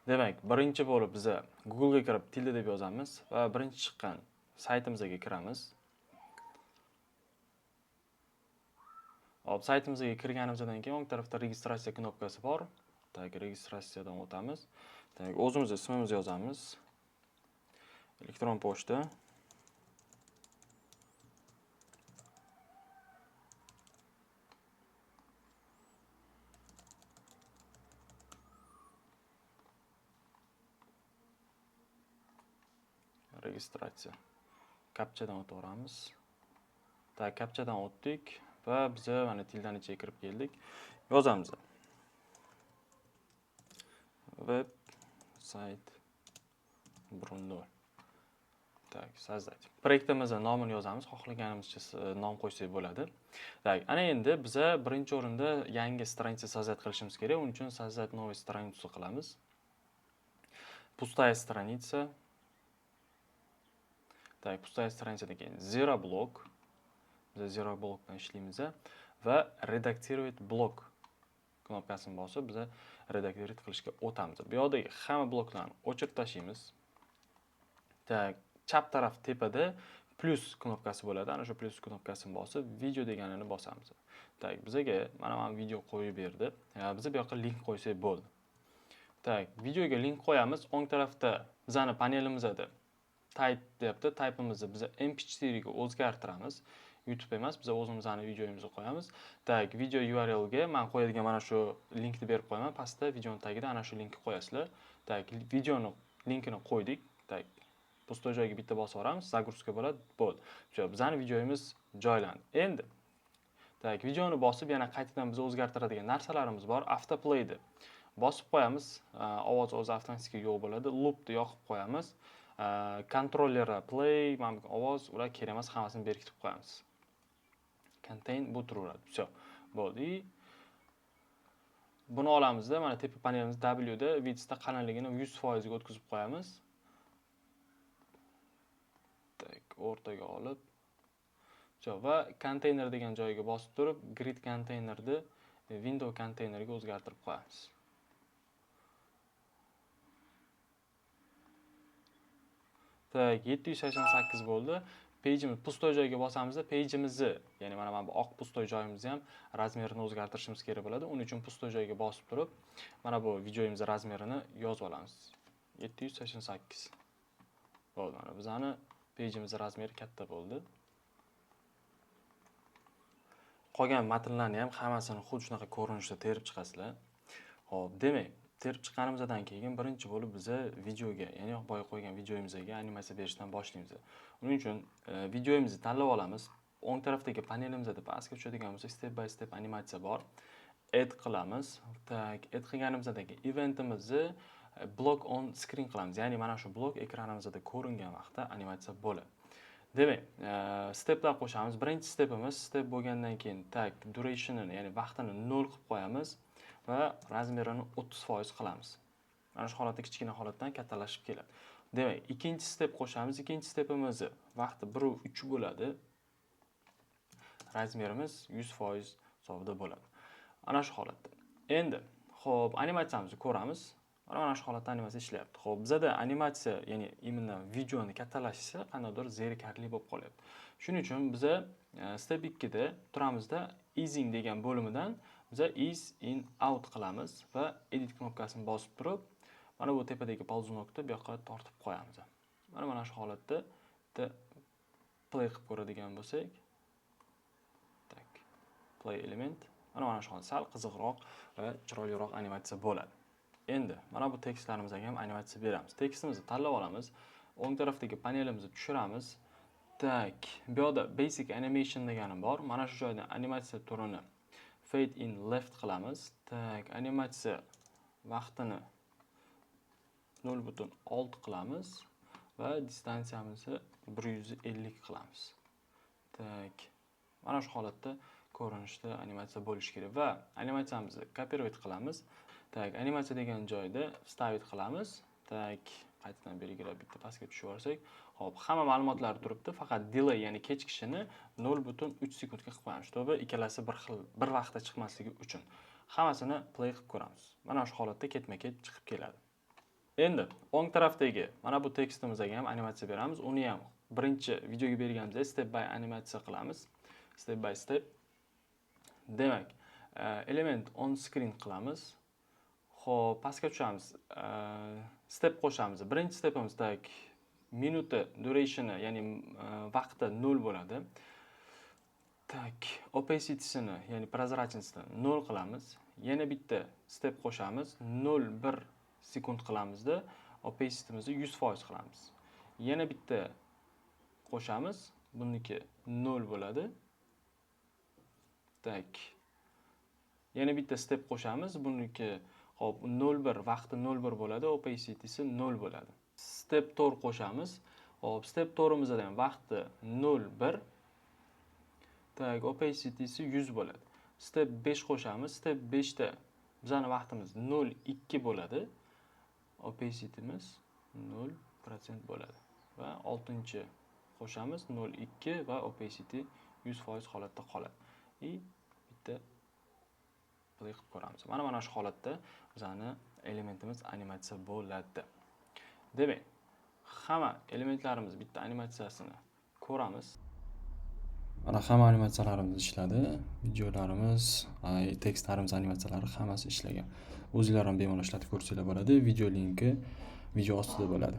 Demak, birinchi bo'lib biz Google ga kirib tilda deb yozamiz va birinchi chiqqan saytimizga kiramiz. Hop, saytimizga kirganimizdan keyin o'ng tarafda registratsiya knopkasi bor. Registratsiyadan o'tamiz. O'zimiz ismimizni yozamiz. Elektron pochta. Registratsiya. Kapchadan o'tamiz. Kapchadan o'tdik va biz mana tildan ichiga kirib keldik. Yozamiz. Web sayt Bruno. Sozdать. Proyektimizning nomini yozamiz. Xohlaganimizcha nom qo'ysak bo'ladi. Ana endi biz birinchi o'rinda yangi stranitsa sozdать qilishimiz kerak. Uning uchun sozdать новую страницу qilamiz. Пустая страница. Пустая страницаdan keyin zero blok. Biz zero blokdan ishlaymiz va redaktировать blok knopkasini bosib biz redaktировать qilishga o'tamiz. Bu yerdagi hamma bloklarni o'chirib tashlaymiz. Chap taraf tepada plus knopkasi bo'ladi. Ana shu plus knopkasini bosib video deganini bosamiz. Bizga mana video qo'yib berdi. Biz bu yoqqa link qo'ysak bo'ldi. Videoga link qo'yamiz. O'ng tarafda bizani panelimizda type deyapti. Type'imizni biz mp4 ga o'zgartiramiz. YouTube emas, biz o'zimizning videomizni qo'yamiz. Video URL ga men qo'yadigan mana shu linkni berib qo'yaman. Pastda videoning tagida ana shu linkni qo'yasizlar. Videoni linkini qo'ydik. Pustoy joyga bitta bosib olamiz, загрузка bo'ladi, bo'ldi. Bizning videomiz joylandi. Endi videoni bosib yana qaytadan biz o'zgartiradigan narsalarimiz bor. Autoplay'ni bosib qo'yamiz. Ovoz o'zi avtomatik yo'q bo'ladi. Loopni yoqib qo'yamiz. Kontrollerlar play, ovoz, ular kerak emas, hammasini berkitib qo'yamiz. Contain bu turaveradi. Bo'ldi. Buni olamizda, mana tepa panelimiz W da widthda qalinligini 100% ga o'tkazib qo'yamiz. O'rtaga olib. Va konteyner degan joyiga bosib turib, grid konteynerni window konteynerga o'zgartirib qo'yamiz. Tak, 788 bo'ldi. Page'imiz pustoy joyiga bosamiz, page'imizni, ya'ni mana bu oq pustoy joyimizni ham razmerini o'zgartirishimiz kerak bo'ladi. Uning uchun pustoy joyiga bosib turib, mana bu videoyimizning razmerini yozib olamiz. 788. Bo'ldi. Mana bizning page'imizning razmeri katta bo'ldi. Qolgan matnlarni ham hammasini xuddi shunaqa ko'rinishda terib chiqasizlar. Xo'p, demak, terib chiqqanimizdan keyin birinchi bo'lib biz videoga, ya'ni boya qo'ygan videoyimizga animatsiya berishdan boshlaymiz. Uning uchun videoyimizni tanlab olamiz. O'ng tarafdagi panelimizda pastga tushadigan bo'lsa step by step animatsiya bor. Add qilamiz. Add qilganimizdan keyin eventimizni block on screen qilamiz. Ya'ni mana shu blok ekranimizda ko'ringan vaqtda animatsiya bo'ladi. Demak, steplar qo'shamiz. Birinchi stepimiz step bo'lgandan keyin durationini, ya'ni vaqtini 0 qilib qo'yamiz va razmerini 30% qilamiz. Mana shu holatda kichkina holatdan kattalashib keladi. Demak, ikkinchi step qo'shamiz. Ikkinchi stepimizni vaqti 1/3 bo'ladi. Razmerimiz 100% hisobida bo'ladi. Ana shu holatda. Endi, xo'p, animatsiyamizni ko'ramiz. Mana shu holatda animatsiya ishlayapti. Xo'p, bizda animatsiya, ya'ni imенно videoni kattalashishi qandaydir zerikarli bo'lib qolyapti. Shuning uchun biz step 2 da turamizda easing degan bo'limidan biz ease in out qilamiz va edit knopkasini bosib turib, mana bu tepadagi polzunokni bu yoqqa tortib qo'yamiz. Mana shu holatda play qilib ko'radigan bo'lsak, play element mana shu holatda sal qiziqroq va chiroyliroq animatsiya bo'ladi. Endi mana bu tekstlarimizga ham animatsiya beramiz. Tekstimizni tanlab olamiz. O'ng tarafdagi panelimizni tushiramiz. Bu yerda basic animation degani bor. Mana shu joyda animatsiya turini fade in left qilamiz. Animatsiya vaqtini 0.6 qilamiz va distansiyamizni 150 qilamiz. Mana shu holatda ko'rinishda animatsiya bo'lishi kerak va animatsiyamizni copyright qilamiz. Animatsiya degan joyda vstavit qilamiz. Qaytadan belgilab bitta pastga tushib olsak, hop, hamma ma'lumotlar turibdi, faqat delay, ya'ni kechikishini 0.3 sekundga qilib qo'yamiz. To'g'ri, ikkalasi bir vaqtda chiqmasligi uchun. Hammasini play qilib ko'ramiz. Mana shu holatda ketma-ket chiqib keladi. Endi o'ng tarafdagi mana bu tekstimizga ham animatsiya beramiz. Uni ham birinchi videoga berganimizda step by animatsiya qilamiz. Step by step. Demak, element on screen qilamiz. Xo'p, pastga tushamiz. Step qo'shamiz. Birinchi stepimiz minuti durationi, ya'ni vaqti 0 bo'ladi. Opacity'sini, ya'ni prozrachностьni 0 qilamiz. Yana bitta step qo'shamiz. 0,1 sekund qilamizda opacity'mizni 100% qilamiz. Yana bitta qo'shamiz. Buniki 0 bo'ladi. Yana bitta step qo'shamiz. Buniki hop 0,1 vaqti 0,1 bo'ladi, opacity'si 0 bo'ladi. Step 4 qo'shamiz. Hop, step 4'imizda ham vaqti 0,1. Opacity'si 100 bo'ladi. Step 5 qo'shamiz. Step 5da bizning vaqtimiz 0,2 bo'ladi. Opacity'miz 0% bo'ladi. Va 6-chi qo'shamiz 0,2 va opacity 100% holatda qoladi. Bitta play qilib ko'ramiz. Mana shu holatda bizning elementimiz animatsiya bo'ladi. Demak, hamma elementlarimiz bitta animatsiyasini ko'ramiz. Mana hamma animatsiyalarimiz ishladi. Videolarimiz, tekstlarimiz animatsiyalari hammasi ishlagan. O'zingizlar ham bemalol ishlatib ko'rsanglar bo'ladi. Video linki video ostida bo'ladi.